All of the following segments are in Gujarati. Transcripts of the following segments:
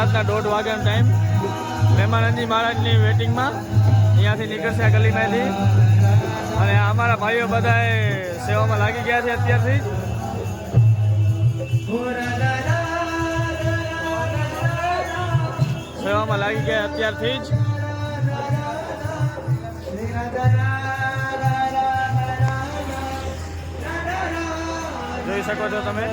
રાતના 1:30 વાગ્યાનો ટાઈમ. પ્રેમાનંદજી મહારાજની વેટિંગમાં અહીંયાથી નીકળશે ગલીમાંથી. અને અમારા ભાઈઓ બધાએ સેવામાં લાગી ગયા છે અત્યારથી જ. સેવામાં લાગી ગયા અત્યારથી જ. જોઈ શકો છો તમે.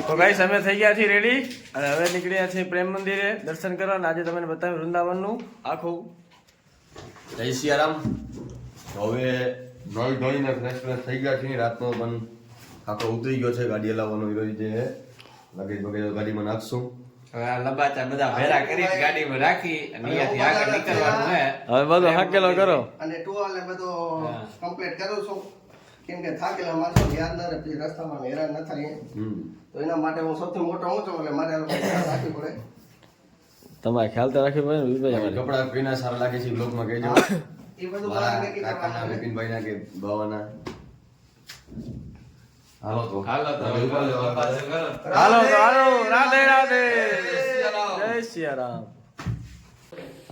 તો ગાઈસ અમે થઈ ગયા છીએ રેડી અને હવે નીકળ્યા છીએ પ્રેમ મંદિરે દર્શન કરવા. આજે તમને બતાવ્યું વૃંદાવનનું આખું. જય સિયારામ. હવે નોઈ ધોઈને ફ્રેશ થઈ ગયા છીએ. રાતનો પણ આખો ઉતરી ગયો છે. ગાડી હલાવવાનો વિરોધ જે લગેજ બગેજ ગાડીમાં નાખશું. હવે આ લબાચા બધા ભેરા કરી ગાડીમાં રાખી અને અહીંયાથી આગળ નીકળવાનું છે. હવે બધો હાકેલો કરો અને ટુવાલે બધો કમ્પ્લીટ કરું છું. કેમ કે થાકેલા માણસો ધ્યાન ન રહે, પછી રસ્તામાં હેરાન ન થાય. તો એના માટે હું સૌથી મોટો હું છું, એટલે મારે આ લોકો ખ્યાલ રાખવી પડે. તમારે ખ્યાલ તો રાખવી પડે ને વિભાઈ. કપડા પીના સારા લાગે છે બ્લોગમાં કહેજો. એ બધું મારા મારે નક્કી કાકાના કરવાનું. વિપિનભાઈના કે બાવાના. હાલો તો હાલો તો લબાચા કરો. હાલો તો હાલો. રાધે રાધે. જય સિયારામ.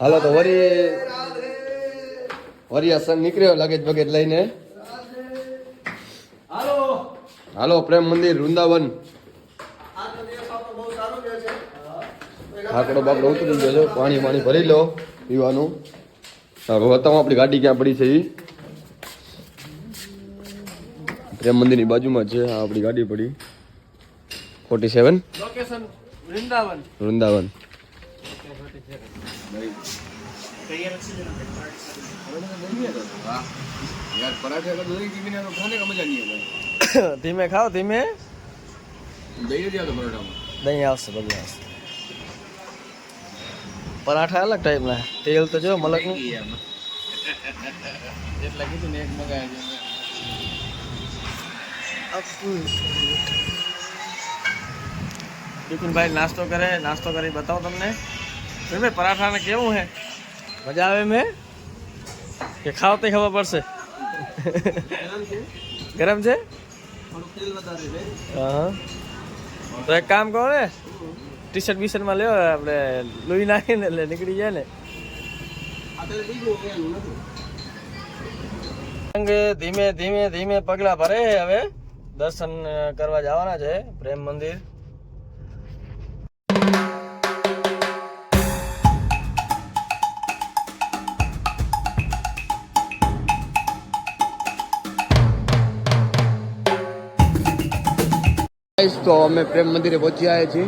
હાલો તો વરિયા સંગ નીકળ્યો લગેજ બગેજ લઈને. હાલો પ્રેમ મંદિર વૃંદાવન. આકડો બાકડો ઉતરી ગયો છે. પાણી ભરી લો પીવાનું. બતાવો આપણી ગાડી ક્યાં પડી છે. પ્રેમ મંદિરની બાજુમાં છે આપણી ગાડી પડી. 47 લોકેશન વૃંદાવન. વૃંદાવન. ધીમે ખાઓ ધીમે. દહીં આવશે બધું આવશે. પરાઠા અલગ ટાઈપના. તેલ તો જો મલકનું. જેટલા કીધું ને એક મગાય બિપિનભાઈ નાસ્તો કરી બતાવો તમને. ભાઈ પરાઠાને કેવું હે? મજા આવે મેં કે ખાવ તો ખબર પડશે. ગરમ છે. હા તો એક કામ કરો ને, ટી-શર્ટ બીશર્ટમાં લ્યો, આપણે લોહી નાખીને એટલે નીકળી જાય ને. ધીમે ધીમે ધીમે પગલા ભરે. હવે દર્શન કરવા જવાના છે પ્રેમ મંદિર. તો અમે પ્રેમ મંદિરે પહોંચી આવ્યા છીએ.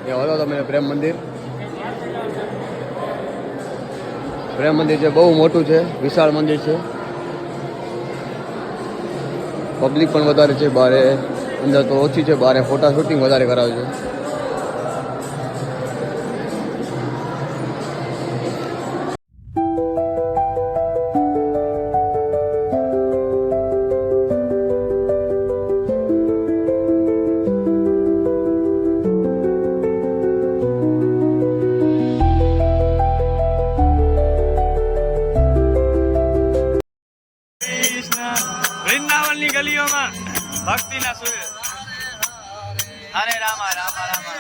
એ હલો તમે પ્રેમ મંદિર. પ્રેમ મંદિર છે, બહુ મોટું છે, વિશાળ મંદિર છે. પબ્લિક પણ વધારે છે. બારે અંદર તો ઓછી છે. બારે ફોટા શૂટિંગ વધારે કરાવે છે. વૃંદાવનની ગલીઓમાં ભક્તિના સુર. હરે રામા રામા રામા.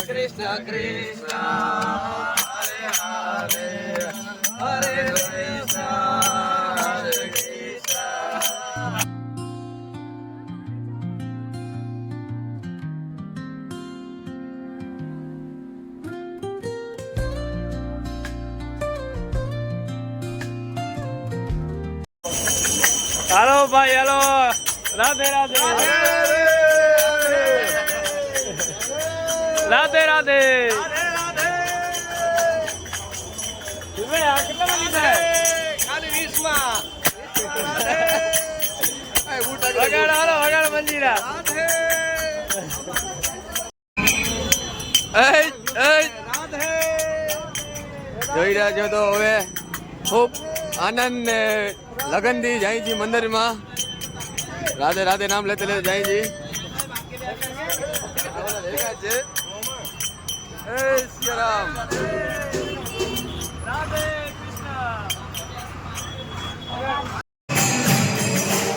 કૃષ્ણ કૃષ્ણ હરે હરે હરે કૃષ્ણ હરે કૃષ્ણ. હાલો ભાઈ હાલો. રાધે રાધે રાધે રાધે. આ કેટલા વાગી થાય? રહ્યા છો તો હવે ખૂબ આનંદ ને લગનથી જાય છે મંદિરમાં. રાધે રાધે નામ લેતે લેતે જાય છે. છે જય શ્રી રામ. રાધે કૃષ્ણ.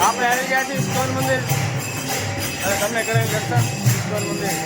આપણે આવી ગયા છીએ ઇસ્કોન મંદિર અને તમને કરેલ દર્શન ઇસ્કોન મંદિર.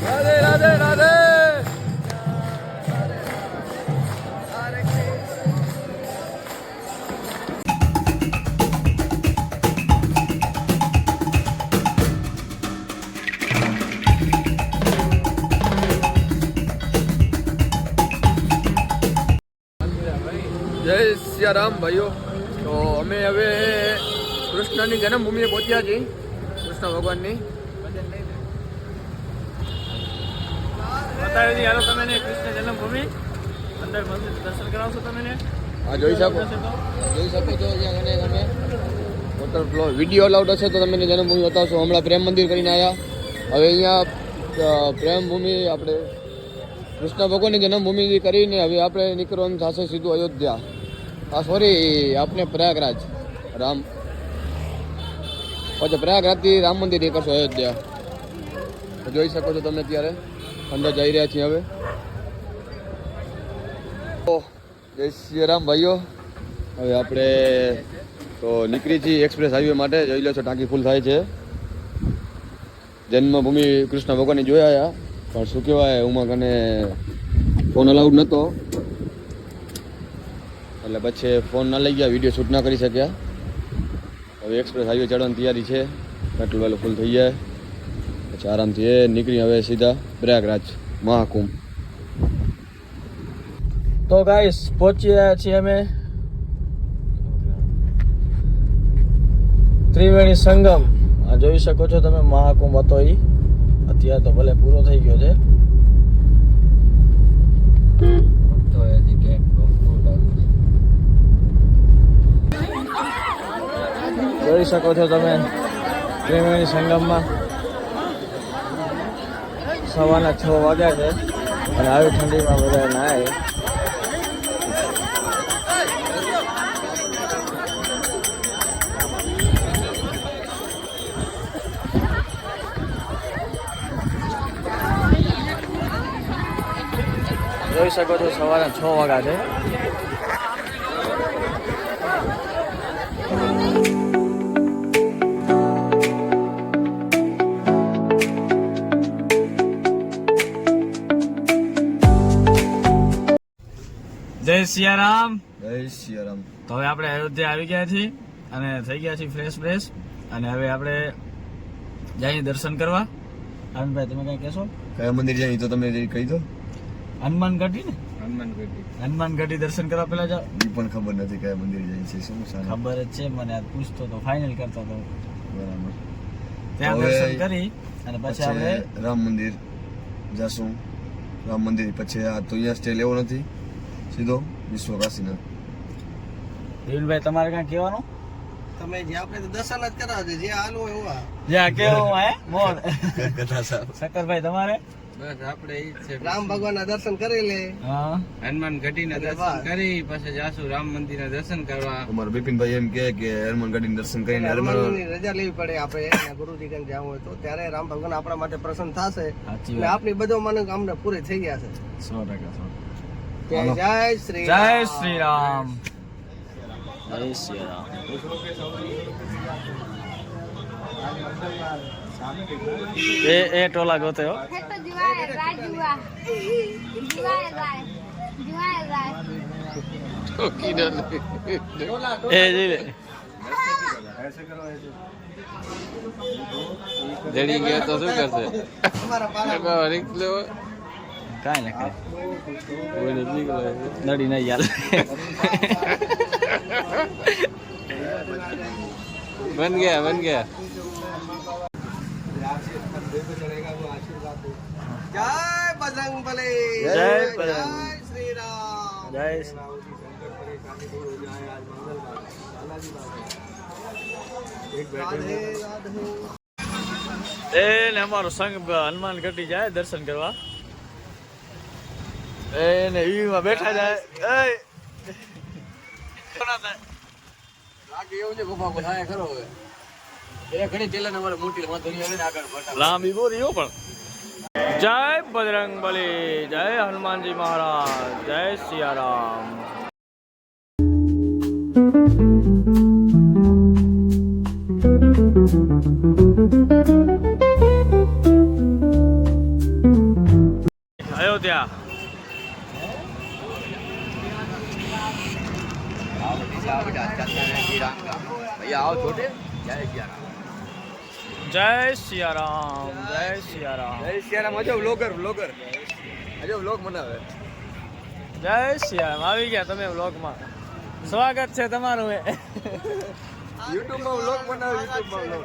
રાધે રાધે રાધે. જય સિયારામ ભાઈઓ. તો અમે હવે કૃષ્ણની જન્મભૂમિએ પહોંચ્યા છીએ. કૃષ્ણ ભગવાનની. બતાવી દી હાલો તમે કૃષ્ણ જન્મભૂમિ અંદર મંદિર દર્શન કરાવશો તમે. આ જોઈ શકો છો અહીંયા કને તમે વોટર ફ્લો વિડીયો અલાઉડ હશે તો તમને જન્મભૂમિ બતાવશો. હમણાં પ્રેમ મંદિર કરીને આવ્યા. હવે અહીંયા પ્રેમ ભૂમિ આપણે કૃષ્ણ ભગવાનની જન્મભૂમિ કરીને હવે આપણે નીકળવાનું થશે સીધું અયોધ્યા. સોરી આપણે પ્રયાગરાજ રામ પછી પ્રયાગરાજથી રામ મંદિર નીકળશો અયોધ્યા. જોઈ શકો છો તમે અત્યારે અંદર જઈ રહ્યા છીએ હવે. જય શ્રી રામ ભાઈઓ. હવે આપણે તો નીકળી છીએ એક્સપ્રેસ હાઈવે માટે. જોઈ લો છો ટાંકી ફૂલ થાય છે. જન્મભૂમિ કૃષ્ણ ભગવાનની જોયા પણ શું કહેવાય ઉમા કને ફોન અલાઉડ નહોતો એટલે પછી ફોન ના લઈ ગયા, વિડીયો શૂટ ના કરી શક્યા. હવે એક્સપ્રેસ હાઈવે ચડવાની તૈયારી છે. પેટ્રોલ વાળું ફૂલ થઈ જાય પછી આરામથી એ નીકળી હવે સીધા પ્રયાગરાજ મહાકુંભ. તો ગાઈસ પહોંચી રહ્યા છીએ અમે ત્રિવેણી સંગમ. આ જોઈ શકો છો તમે મહાકુંભ હતો એ અત્યારે તો ભલે પૂરો થઈ ગયો છે. જોઈ શકો છો તમે ત્રિવેણી સંગમમાં સવારના 6 વાગ્યા છે અને આવી ઠંડીમાં બધા નાય. જોઈ શકો છો સવારના 6 વાગ્યા છે. જય સિયારામ. જય સિયારામ. તો હવે આપણે અયોધ્યા આવી ગયા છીએ અને થઈ ગયા છીએ ફ્રેશ અને હવે આપણે જઈએ દર્શન કરવા. આનંદભાઈ તમે કઈ કહેશો? કયા મંદિર જાય તો તમે કહી દો. હનુમાનગઢી ને હનુમાનગઢી દર્શન કરવા પેલા જાઓ. એ પણ ખબર નથી કયા મંદિર જાય છે. શું ખબર જ છે મને, આ પૂછતો તો ફાઇનલ કરતો તો. બરાબર. ત્યાં દર્શન કરી અને પછી આપણે રામ મંદિર જશું. રામ મંદિર પછી આ તો અહીંયા સ્ટે લેવો નથી, સીધો વિશ્વ કાશીનાથ. દિલભાઈ તમારે કાંઈ કહેવાનું? તમે જે આપણે તો દર્શન જ કરાવો છે, જે હાલવું હોય એવું આ. જ્યાં કેવું હે મોર કથા સાહેબ શક્કરભાઈ તમારે? બસ આપણે ઈ જ છે. રામ ભગવાનના દર્શન કરી લે. હા હનુમાન ગઢીના દર્શન કરી પછી જાસુ રામ મંદિરના દર્શન કરવા. અમારા બિપિનભાઈ એમ કહે કે હનુમાન ગઢીના દર્શન કરીને હનુમાનની રજા લેવી પડે આપણે એના ગુરુજી કન જવું હોય તો, ત્યારે રામ ભગવાન આપણા માટે પ્રસન્ન થશે. સાચી અને વાત. આપણી બધો મને અમને પૂરી થઈ ગયા છે. 100%. જય શ્રી જય રામ. શ્રી રામ. જય શ્રી રામ. એ ટોલા ગોતે હો. है तो जुआ जुआ એ જી લે. જડી ગયા તો શું કરશે? રિક્સ લેવો કાંઈ ના કરે. કોઈને નીકળે. નડી નહીં યાર. બન ગયા. જય બજરંગબલી. જય બજરંગ. જય શ્રી રામ. જય રાધે રાધે. એ ને અમારો સંઘ હનુમાન ઘટી જાય દર્શન કરવા. એ ને ઈમાં બેઠા જાય. એ લાગે એવું છે ગોપા કો થાય ખરો હવે એ ઘણી ચેલા અમારે મોટી વાંધણી આવે ને આગળ ફટા લાંબી બોરી હો પણ. જય બજરંગ બલી, જય હનુમાનજી મહારાજ, જય સિયારામ. અયોધ્યા ભૈયા આવો છોટે જય સિયારામ. જય સિયારામ, જય સિયારામ, જય સિયારામ. અજો વ્લોગર અજો વ્લોગ બનાવે. જય સિયારામ. આવી ગયા તમે વ્લોગમાં. સ્વાગત છે તમારું. યુટ્યુબમાં વ્લોગ બનાવે, યુટ્યુબમાં વ્લોગ.